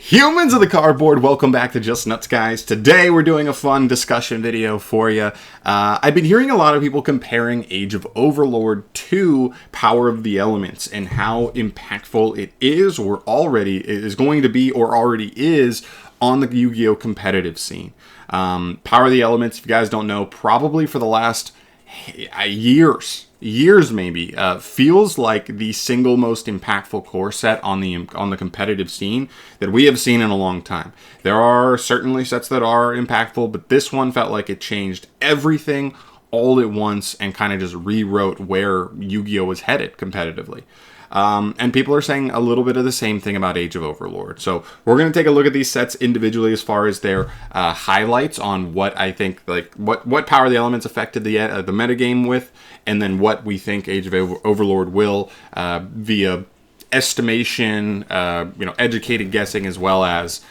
Humans of the cardboard, welcome back to Just Nuts, guys. Today we're doing a fun discussion video for you. I've been hearing a lot of people comparing Age of Overlord to Power of the Elements and how impactful it is or already is going to be or already is on the Yu-Gi-Oh! Competitive scene. Power of the Elements, if you guys don't know, probably for the last years maybe, feels like the single most impactful core set on the competitive scene that we have seen in a long time. There are certainly sets that are impactful, but this one felt like it changed everything all at once and kind of just rewrote where Yu-Gi-Oh! Was headed competitively. And people are saying a little bit of the same thing about Age of Overlord. So we're going to take a look at these sets individually as far as their highlights on what I think, like what Power of the Elements affected the metagame with, and then what we think Age of Overlord will via estimation, educated guessing, as well as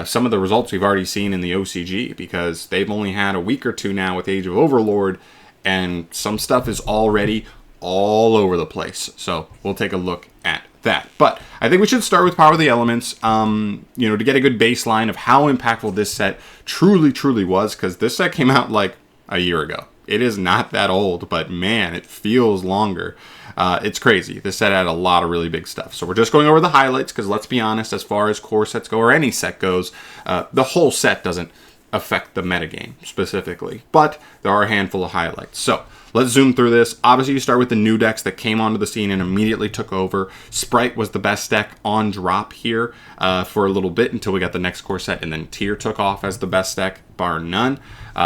some of the results we've already seen in the OCG, because they've only had a week or two now with Age of Overlord, and some stuff is already all over the place. So we'll take a look at that. But I think we should start with Power of the Elements, to get a good baseline of how impactful this set truly was, because this set came out like a year ago. It is not that old, but man, it feels longer. It's crazy. This set had a lot of really big stuff. So we're just going over the highlights, because let's be honest, as far as core sets go, or any set goes, the whole set doesn't affect the metagame specifically, but there are a handful of highlights. So let's zoom through this. Obviously, you start with the new decks that came onto the scene and immediately took over. Sprite was the best deck on drop here for a little bit until we got the next core set, and then Tier took off as the best deck, bar none.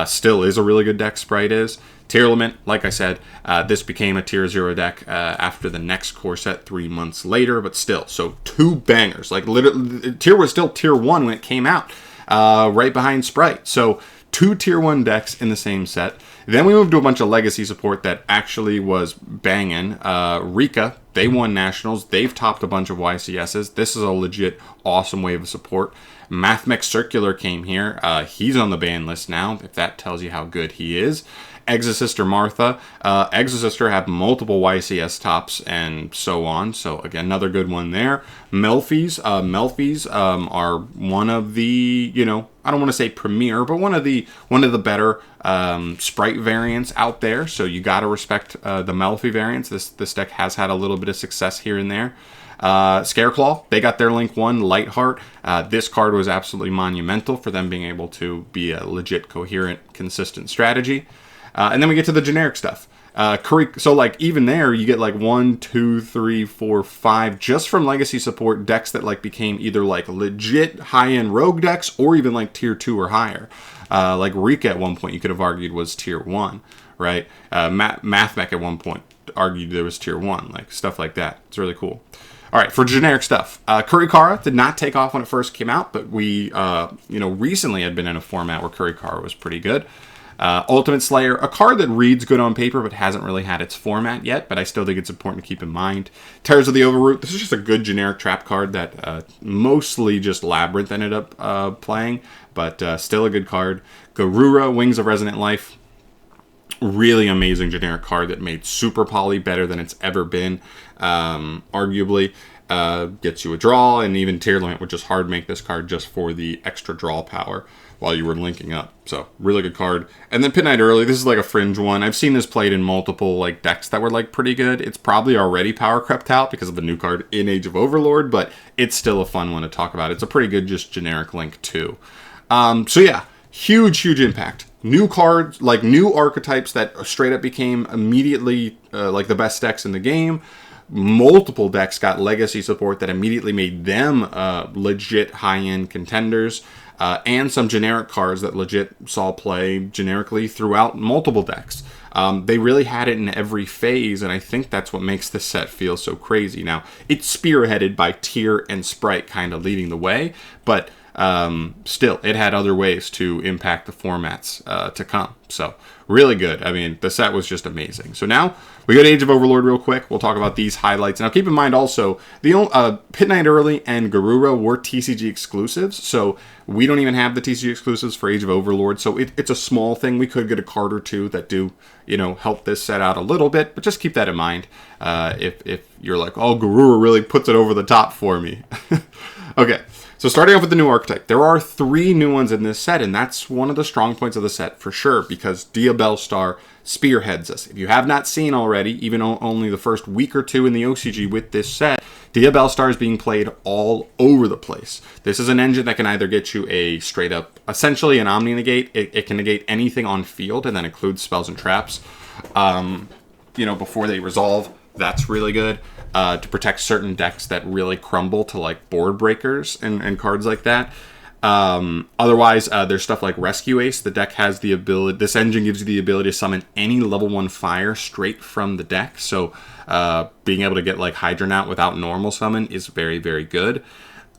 Still is a really good deck, Sprite is. Tier Element, like I said, this became a Tier 0 deck after the next core set 3 months later, but still, so two bangers. Like, literally, Tier was still Tier 1 when it came out, right behind Sprite. So, two Tier 1 decks in the same set. Then we moved to a bunch of legacy support that actually was banging. Rika, they won Nationals. They've topped a bunch of YCSs. This is a legit awesome wave of support. Mathmech Circular came here. He's on the ban list now, if that tells you how good he is. Exosister Martha. Exosister have multiple YCS tops and so on. So again, another good one there. Melfi's. Melfi's are one of the, I don't want to say premier, but one of the better Sprite variants out there. So you got to respect the Melfi variants. This deck has had a little bit of success here and there. Scareclaw, they got their Link 1, Lightheart. This card was absolutely monumental for them being able to be a legit, coherent, consistent strategy. And then we get to the generic stuff. So like even there, you get like 1, 2, 3, 4, 5 just from legacy support decks that like became either like legit high-end rogue decks or even like Tier 2 or higher. Like Rika at one point you could have argued was Tier 1, right? Mathmech at one point argued there was Tier 1, like stuff like that. It's really cool. All right, for generic stuff, Kurikara did not take off when it first came out, but we, recently had been in a format where Kurikara was pretty good. Ultimate Slayer, a card that reads good on paper but hasn't really had its format yet, but I still think it's important to keep in mind. Terrors of the Overroot, this is just a good generic trap card that mostly just Labyrinth ended up playing, but still a good card. Garura, Wings of Resonant Life, really amazing generic card that made Super Poly better than it's ever been, arguably. Gets you a draw, and even Tier Limit would just hard make this card just for the extra draw power while you were linking up. So, really good card. And then Pit Knight Early, this is like a fringe one. I've seen this played in multiple like decks that were like pretty good. It's probably already power crept out because of the new card in Age of Overlord, but it's still a fun one to talk about. It's a pretty good just generic link too. So yeah, huge impact. New cards, like new archetypes that straight up became immediately like the best decks in the game. Multiple decks got legacy support that immediately made them legit high-end contenders, and some generic cards that legit saw play generically throughout multiple decks. They really had it in every phase, and I think that's what makes this set feel so crazy. Now, it's spearheaded by Tier and Sprite kind of leading the way, but still, it had other ways to impact the formats to come. So, really good. I mean, the set was just amazing. So now, we go to Age of Overlord real quick. We'll talk about these highlights. Now, keep in mind also, the Pit Knight Early and Garura were TCG exclusives, so we don't even have the TCG exclusives for Age of Overlord, so it's a small thing. We could get a card or two that do, help this set out a little bit, but just keep that in mind if you're like, oh, Garura really puts it over the top for me. Okay. So starting off with the new archetype, there are 3 new ones in this set, and that's one of the strong points of the set for sure, because Dia Bellstar spearheads us. If you have not seen already, even only the first week or 2 in the OCG with this set, Dia Bellstar is being played all over the place. This is an engine that can either get you a straight up, essentially an Omni Negate. It can negate anything on field, and then includes spells and traps, before they resolve. That's really good. To protect certain decks that really crumble to like board breakers and cards like that. Otherwise, there's stuff like Rescue Ace. The deck has the ability, this engine gives you the ability to summon any level 1 fire straight from the deck. So being able to get like Hydronaut without normal summon is very, very good.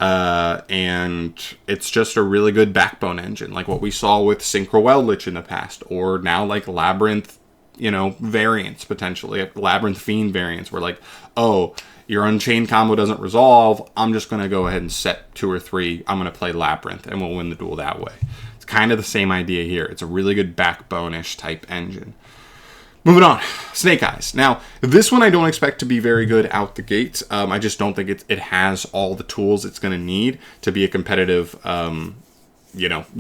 And it's just a really good backbone engine, like what we saw with Synchro Eldritch in the past, or now like Labyrinth, variants, potentially Labyrinth Fiend variants, where like, oh, your Unchained combo doesn't resolve, I'm just going to go ahead and set 2 or 3, I'm going to play Labyrinth, and we'll win the duel that way. It's kind of the same idea here. It's a really good backbone-ish type engine. Moving on, Snake Eyes. Now, this one I don't expect to be very good out the gate. I just don't think it has all the tools it's going to need to be a competitive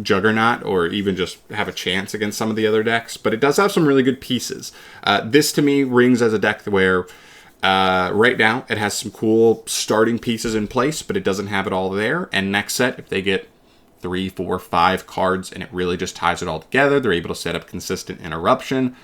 juggernaut, or even just have a chance against some of the other decks, but it does have some really good pieces. This to me rings as a deck where right now it has some cool starting pieces in place, but it doesn't have it all there. And next set, if they get 3, 4, 5 cards and it really just ties it all together, they're able to set up consistent interruption,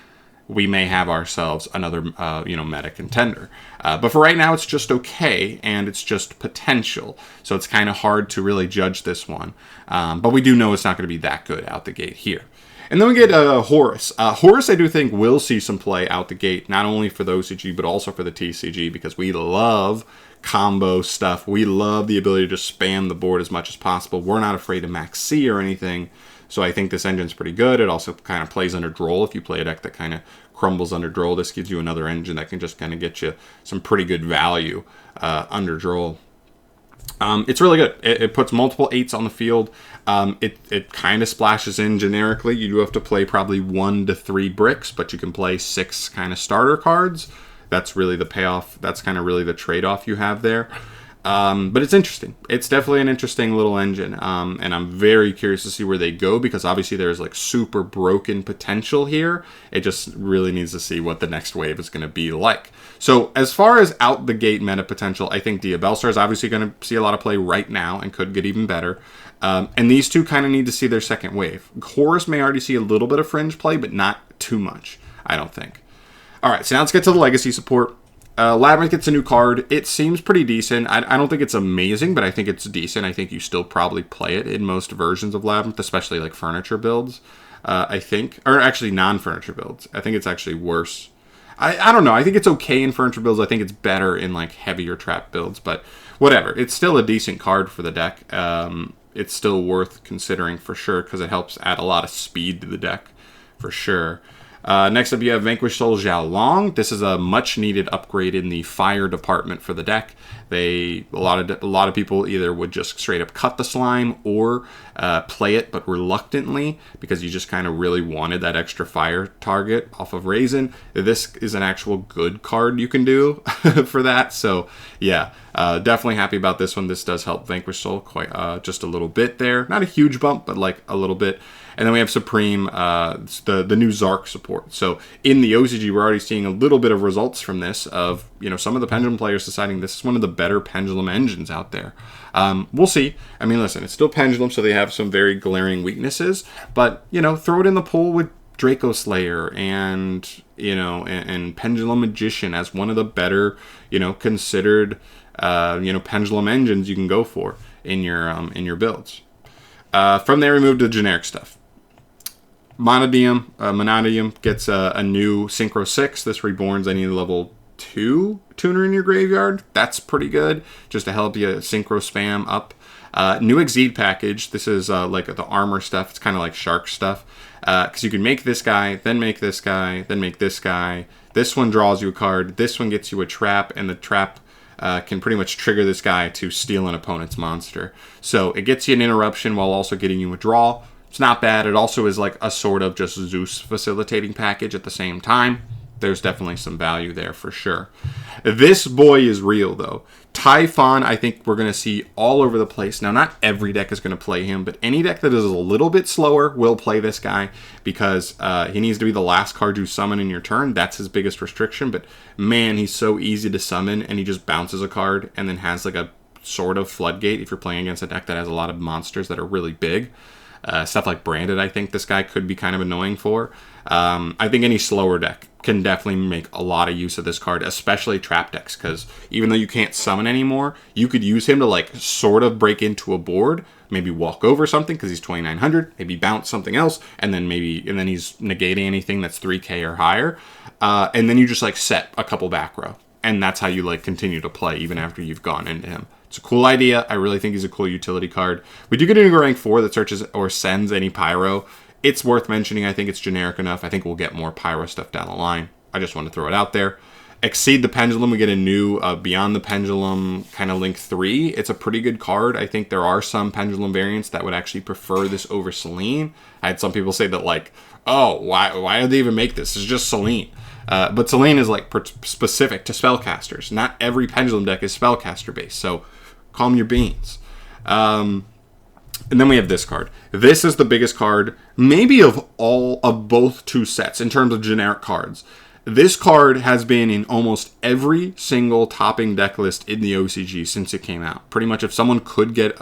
we may have ourselves another meta contender. But for right now, it's just okay, and it's just potential. So it's kind of hard to really judge this one. But we do know it's not going to be that good out the gate here. And then we get Horus. Horus, I do think, will see some play out the gate, not only for the OCG, but also for the TCG, because we love combo stuff. We love the ability to just spam the board as much as possible. We're not afraid of Max C or anything. So I think this engine's pretty good. It also kind of plays under Droll. If you play a deck that kind of crumbles under Droll, this gives you another engine that can just kind of get you some pretty good value under Droll. It's really good. It puts multiple 8s on the field. It kind of splashes in generically. You do have to play probably 1 to 3 bricks, but you can play 6 kind of starter cards. That's really the payoff. That's kind of really the trade-off you have there. But it's interesting. It's definitely an interesting little engine. And I'm very curious to see where they go, because obviously there's like super broken potential here. It just really needs to see what the next wave is going to be like. So as far as out the gate meta potential, I think Dia Bellstar is obviously going to see a lot of play right now and could get even better. And these two kind of need to see their second wave. Horus may already see a little bit of fringe play, but not too much, I don't think. All right, so now let's get to the legacy support. Labyrinth gets a new card. It seems pretty decent. I don't think it's amazing, but I think it's decent. I think you still probably play it in most versions of Labyrinth, especially like furniture builds, I think. Or actually non-furniture builds. I think it's actually worse. I don't know. I think it's okay in furniture builds. I think it's better in like heavier trap builds, but whatever. It's still a decent card for the deck. It's still worth considering for sure, because it helps add a lot of speed to the deck for sure. Next up, you have Vanquished Soul Zhao Long. This is a much-needed upgrade in the fire department for the deck. A lot of people either would just straight up cut the slime or play it, but reluctantly, because you just kind of really wanted that extra fire target off of Raisin. This is an actual good card you can do for that. So yeah, definitely happy about this one. This does help Vanquished Soul quite just a little bit there. Not a huge bump, but like a little bit. And then we have Supreme, the new Zark support. So in the OCG, we're already seeing a little bit of results from this of, some of the Pendulum players deciding this is one of the better Pendulum engines out there. We'll see. I mean, listen, it's still Pendulum, so they have some very glaring weaknesses. But, throw it in the pool with Draco Slayer and Pendulum Magician as one of the better, considered, Pendulum engines you can go for in your builds. From there, we move to generic stuff. Monadium gets a new Synchro 6. This reborns any level 2 tuner in your graveyard. That's pretty good, just to help you Synchro spam up. New Exceed package. This is like the armor stuff. It's kind of like shark stuff. Because you can make this guy, then make this guy, then make this guy. This one draws you a card. This one gets you a trap, and the trap can pretty much trigger this guy to steal an opponent's monster. So it gets you an interruption while also getting you a draw. It's not bad. It also is like a sort of just Zeus facilitating package at the same time. There's definitely some value there for sure. This boy is real, though. Typhon, I think we're going to see all over the place. Now, not every deck is going to play him, but any deck that is a little bit slower will play this guy because he needs to be the last card you summon in your turn. That's his biggest restriction, but man, he's so easy to summon, and he just bounces a card and then has like a sort of floodgate if you're playing against a deck that has a lot of monsters that are really big. Stuff like Branded, I think this guy could be kind of annoying for. I think any slower deck can definitely make a lot of use of this card, especially trap decks, because even though you can't summon anymore, you could use him to like sort of break into a board, maybe walk over something because he's 2,900, maybe bounce something else, and then he's negating anything that's 3k or higher, and then you just like set a couple back row, and that's how you like continue to play even after you've gone into him. It's a cool idea. I really think he's a cool utility card. We do get into rank 4 that searches or sends any pyro. It's worth mentioning. I think it's generic enough. I think we'll get more pyro stuff down the line. I just want to throw it out there. Exceed the Pendulum. We get a new Beyond the Pendulum kind of Link 3. It's a pretty good card. I think there are some Pendulum variants that would actually prefer this over Selene. I had some people say that like, oh, why did they even make this? It's just Selene. But Selene is like specific to spellcasters. Not every Pendulum deck is spellcaster based. So calm your beans. And then we have this card. This is the biggest card, maybe of both two sets in terms of generic cards. This card has been in almost every single topping deck list in the OCG since it came out. Pretty much if someone could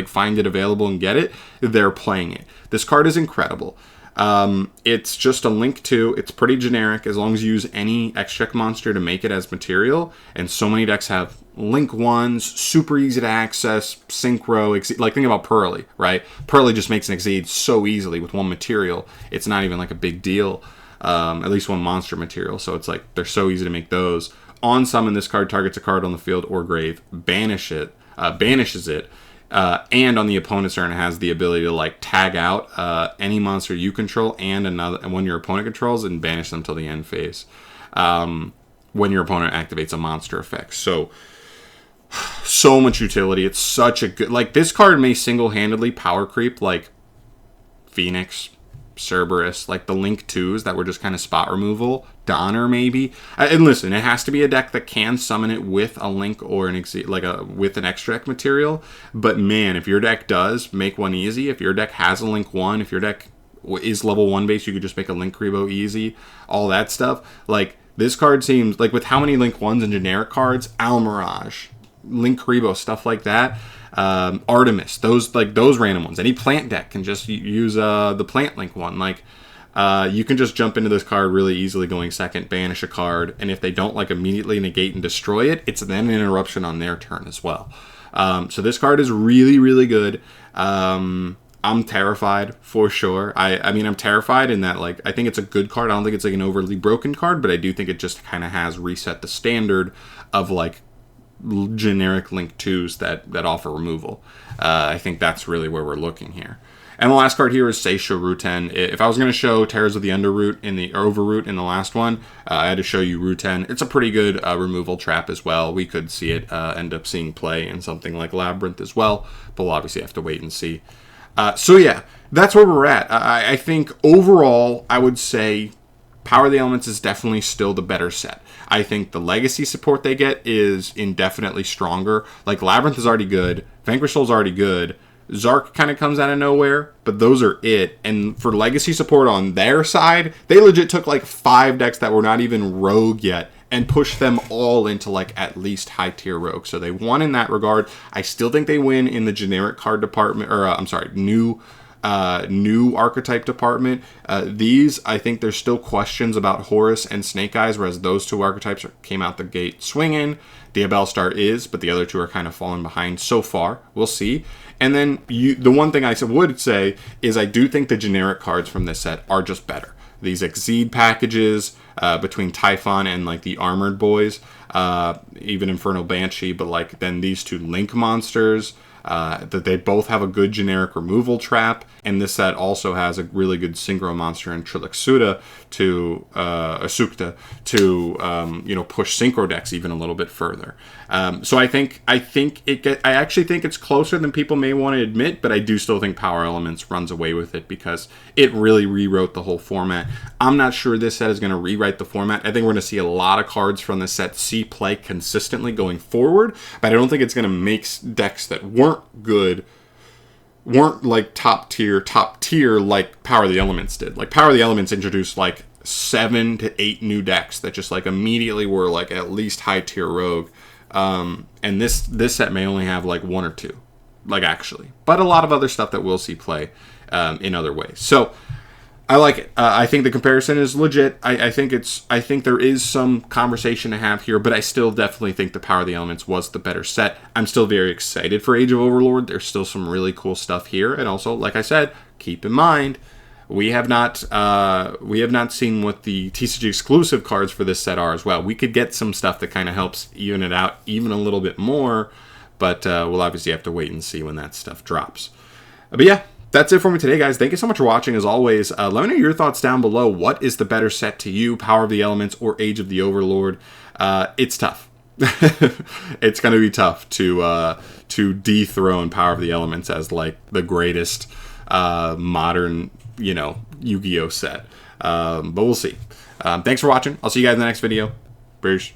find it available and get it, they're playing it. This card is incredible. It's just a Link 2. It's pretty generic as long as you use any X-Check monster to make it as material. And so many decks have Link 1s, super easy to access, Synchro, like think about Pearly, right? Pearly just makes an Exceed so easily with one material. It's not even like a big deal. At least one monster material. So it's like they're so easy to make those. On summon, this card targets a card on the field or grave, banishes it. And on the opponent's turn, it has the ability to like tag out any monster you control and one your opponent controls and banish them till the end phase. When your opponent activates a monster effect. So much utility. It's such a good, like this card may single-handedly power creep like Phoenix, Cerberus, like the Link 2s that were just kind of spot removal, Donner maybe. And listen, it has to be a deck that can summon it with a Link or with an extract material. But man, if your deck does, make one easy. If your deck has a Link 1, if your deck is level 1 base, you could just make a Link Rebo easy, all that stuff. Like this card seems like with how many Link 1s and generic cards, Almirage, Link Rebo, stuff like that. Artemis, those random ones. Any plant deck can just use the plant Link one. Like you can just jump into this card really easily going second, banish a card, and if they don't like immediately negate and destroy it, it's then an interruption on their turn as well. So this card is really, really good. I'm terrified for sure. I mean, I'm terrified in that like I think it's a good card. I don't think it's like an overly broken card, but I do think it just kind of has reset the standard of like generic Link 2s that offer removal. I think that's really where we're looking here. And the last card here is Seisha Ruten. If I was going to show Terrors of the Underroot Overroot in the last one, I had to show you Ruten. It's a pretty good removal trap as well. We could see it end up seeing play in something like Labyrinth as well, but we'll obviously have to wait and see. So yeah, that's where we're at. I think overall, I would say Power of the Elements is definitely still the better set. I think the legacy support they get is indefinitely stronger. Like Labyrinth is already good, Vanquish Soul's already good, Zark kind of comes out of nowhere, but those are it. And for legacy support on their side, they legit took like 5 decks that were not even rogue yet and pushed them all into like at least high tier rogue. So they won in that regard. I still think they win in the generic card department, or new archetype department. These, I think there's still questions about Horus and Snake Eyes, whereas those 2 archetypes came out the gate swinging. Diabellstar is, but the other 2 are kind of falling behind so far. We'll see. And then the one thing I would say is I do think the generic cards from this set are just better. These Exceed packages between Typhon and like the Armored Boys, even Inferno Banshee, but like then these 2 Link monsters, that they both have a good generic removal trap, and this set also has a really good synchro monster in Trilixuta to Asukta to push synchro decks even a little bit further. So I actually think it's closer than people may want to admit, but I do still think Power Elements runs away with it because it really rewrote the whole format. I'm not sure this set is going to rewrite the format. I think we're going to see a lot of cards from this set see play consistently going forward, but I don't think it's going to make decks that weren't like top tier like Power of the Elements did. Like Power of the Elements introduced like 7 to 8 new decks that just like immediately were like at least high tier rogue. And this set may only have like 1 or 2, like actually, but a lot of other stuff that we'll see play in other ways. So I like it. I think the comparison is legit. I think there is some conversation to have here, but I still definitely think the Power of the Elements was the better set. I'm still very excited for Age of Overlord. There's still some really cool stuff here, and also, like I said, keep in mind we have not seen what the TCG exclusive cards for this set are as well. We could get some stuff that kind of helps even it out even a little bit more, but we'll obviously have to wait and see when that stuff drops. But yeah. That's it for me today, guys. Thank you so much for watching. As always, let me know your thoughts down below. What is the better set to you, Power of the Elements or Age of the Overlord? It's tough. It's going to be tough to dethrone Power of the Elements as like the greatest modern, Yu-Gi-Oh set. But we'll see. Thanks for watching. I'll see you guys in the next video. Peace.